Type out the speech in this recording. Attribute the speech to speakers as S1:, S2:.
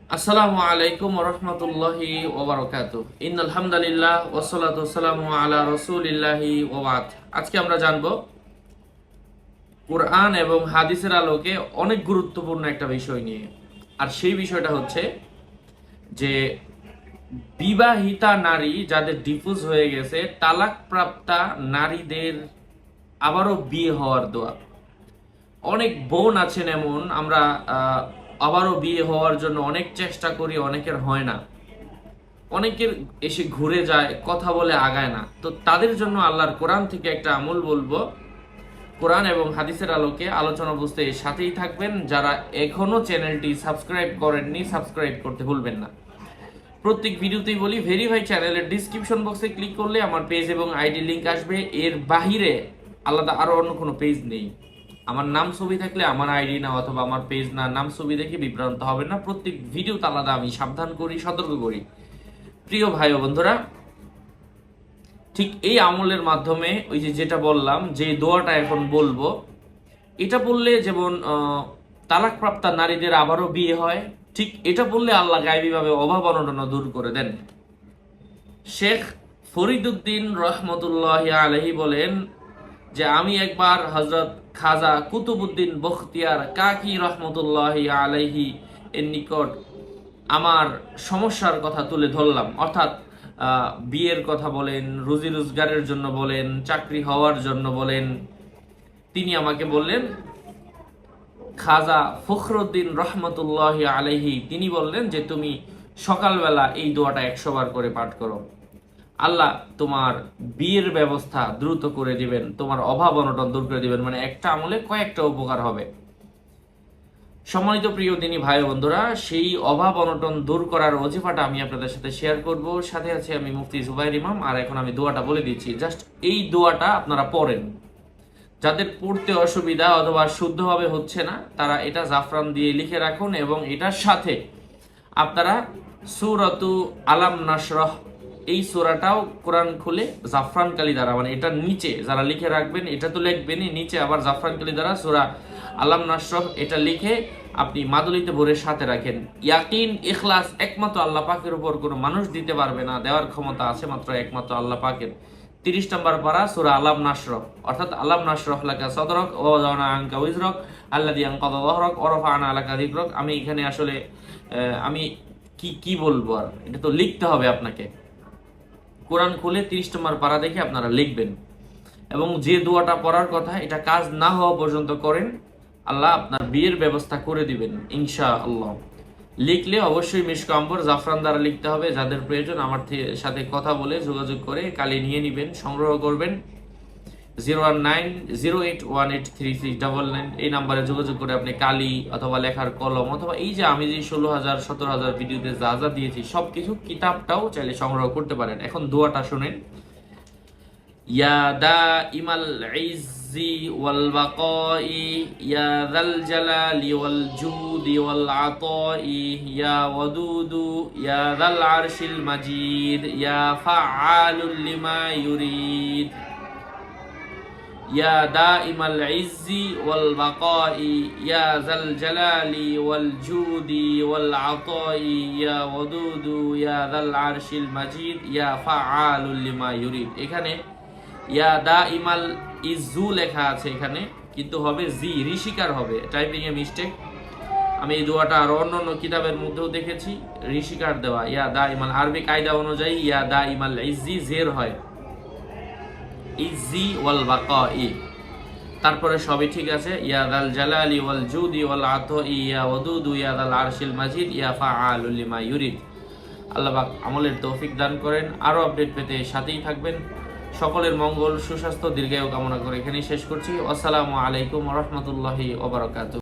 S1: আসসালামু আলাইকুম ওয়া রাহমাতুল্লাহি ওয়া বারাকাতুহু। ইন্নাল হামদালিল্লাহ ওয়াসসালাতু ওয়াসসালামু আলা রাসূলিল্লাহি ওয়া বা'দ। আজকে আমরা জানব কোরআন এবং হাদিসের আলোকে অনেক গুরুত্বপূর্ণ একটা বিষয় নিয়ে। আর সেই বিষয়টা হচ্ছে যে বিবাহিতা নারী যাদের ডিভোর্স হয়ে গেছে, তালাক প্রাপ্তা নারীদের আবারও বিয়ে হওয়ার দোয়া। অনেক বোন আছেন এমন, আমরা আবারও বিয়ে হওয়ার জন্য অনেক চেষ্টা করি, অনেকের হয় না, অনেকের এসে ঘুরে যায়, কথা বলে আগায় না। তো তাদের জন্য আল্লাহর কোরআন থেকে একটা আমল বলবো। কোরআন এবং হাদিসের আলোকে আলোচনা বুঝতে এর সাথেই থাকবেন। যারা এখনো চ্যানেলটি সাবস্ক্রাইব করেননি, সাবস্ক্রাইব করতে ভুলবেন না। প্রত্যেক ভিডিওতেই বলি, ভেরিফাই চ্যানেলের ডিসক্রিপশন বক্সে ক্লিক করলে আমার পেজ এবং আইডি লিংক আসবে। এর বাহিরে আলাদা আরো অন্য কোনো পেজ নেই। আমার নাম ছবি থাকলে আমার আইডি না অথবা আমার পেজ না, নাম ছবি দেখে বিভ্রান্ত হবে না। প্রত্যেক ভিডিওতে আলাদা আমি সাবধান করি, সতর্ক করি। প্রিয় ভাই ও বন্ধুরা, ঠিক এই আমলের মাধ্যমে ওই যে যেটা বললাম, যে দোয়াটা এখন বলবো, এটা বললে যেমন তালাকপ্রাপ্তা নারীদের আবারও বিয়ে হয়, ঠিক এটা বললে আল্লাহ গায়বীভাবে অভাব অনটন দূর করে দেন। শেখ ফরিদুদ্দিন রহমতুল্লাহ আলহি বলেন যে আমি একবার হজরত খাজা কুতুবুদ্দিন বখতিয়ার কাকি রহমতুল্লাহ আলহি এর নিকট আমার সমস্যার কথা তুলে ধরলাম। অর্থাৎ বিয়ের কথা বলেন, রুজি রোজগারের জন্য বলেন, চাকরি হওয়ার জন্য বলেন। তিনি আমাকে বললেন, খাজা ফখরুদ্দিন রহমতুল্লাহ আলাইহি তিনি বললেন যে তুমি সকালবেলা এই দোয়াটা 100 বার করে পাঠ করো। আল্লাহ তোমার বিয়ের ব্যবস্থা দ্রুত করে দিবেন, তোমার অভাব অনটন দূর করে দিবেন। মানে একটা আমলে কয়েকটা উপকার হবে। সম্মানিত প্রিয় দিনী ভাই বন্ধুরা, সেই অভাব অনটন দূর করার ওজিফাটা আমি আপনাদের সাথে শেয়ার করব। সাথে আছে আমি মুফতি জুবাইর ইমাম। আর এখন আমি দোয়াটা বলে দিচ্ছি, জাস্ট এই দোয়াটা আপনারা পড়েন। যাদের পড়তে অসুবিধা অথবা শুদ্ধভাবে হচ্ছে না, তারা এটা জাফরান দিয়ে লিখে রাখুন এবং এটার সাথে আপনারা সূরাতু আলাম নাশরাহ এই সূরাটাও কোরআন খুলে জাফরান কালি দ্বারা, মানে এটার নিচে যারা লিখে রাখবেন, এটা তো লিখবেনই, নিচে আবার জাফরান কালি দ্বারা সূরা আলাম নাশরাহ এটা লিখে আপনি মাদুলিতে ভরে সাথে রাখেন। ইয়াকিন ইখলাস একমাত্র আল্লাহ পাকের উপর কোনো মানুষ দিতে পারবে না, দেওয়ার ক্ষমতা আছে মাত্র একমাত্র আল্লাহ পাকের। 30 নম্বর পারা সূরা আলাম নাশরাহ, অর্থাৎ আলাম নাশরাহ লাকা সাদরাক ওয়া ওয়াদানা আনকা উযরাক আল্লাযী আনকাযা যাহরাক ওয়া রাফা'না লাকা যিকরাক। আমি এখানে আসলে আমি কি বলবো, আর এটা তো লিখতে হবে আপনাকে। কোরআন খুলে 30 নম্বর পারা দেখে আপনারা লিখবেন এবং যে দোয়াটা পড়ার কথা এটা কাজ না হওয়া পর্যন্ত করেন, আল্লাহ আপনার বিয়ের ব্যবস্থা করে দিবেন ইনশাআল্লাহ। লিখলে অবশ্যই মিশক আম্বর জাফরান দ্বারা লিখতে হবে। যাদের প্রয়োজন আমার সাথে কথা বলে যোগাযোগ করে কালি নিয়ে নেবেন, সংগ্রহ করবেন। 01908183399 এই নাম্বারে যোগাযোগ করে আপনি কালি অথবা লেখার কলম অথবা এই যে আমি যে 16,000 17,000 ভিডিওতে যা যা দিয়েছি সবকিছু কিতাবটাও চাইলে সংগ্রহ করতে পারেন। এখন দোয়াটা শুনেন। ইয়া দাইমাল ইজ্জি ওয়াল বাকাই ইয়া যাল জালালি ওয়াল জুদি ওয়াল আতাই ইয়া ওয়াদুদু ইয়া যাল আরশিল মাজিদ ইয়া ফাআলুল লিমা ইউরিদ ইয়া দাইমাল ইজ্জি ওয়াল বাকাই ইয়া যাল জালালি ওয়াল জুদি ওয়াল আতাই ইয়া ওয়াদুদু ইয়া যাল আরশিল মাজিদ ইয়া ফাআলুল লিমা ইউরিদ। এখানে ইয়া দাইমাল ইজ্জু লেখা আছে এখানে, কিন্তু হবে জি, ঋষিকার হবে, টাইপিং এ মিস্টেক। আমি এই দোয়াটা আর অন্য কিতাবের মধ্যেও দেখেছি ঋষিকার দেওয়া। ইয়া দাইমাল আরবি কায়দা অনুযায়ী ইয়া দাইমাল ইজ্জি জের হয়, ইজ্জি ওয়াল বাকাই, তারপরে সবই ঠিক আছে। ইয়া দাল জালালি ওয়াল জুদি ওয়াল আতাই ইয়া ওয়াদুদু ইয়া দাল আরশিল মাজিদ ইয়া ফাআলুল লিমা ইউরিদ। আল্লাহ পাক আমলের তৌফিক দান করেন। আরো আপডেট পেতে সাথেই থাকবেন। সকলের মঙ্গল, সুস্বাস্থ্য, দীর্ঘায়ু কামনা করে এখানেই শেষ করছি। আসসালামু আলাইকুম ওয়া রাহমাতুল্লাহি ওয়া বারাকাতুহু।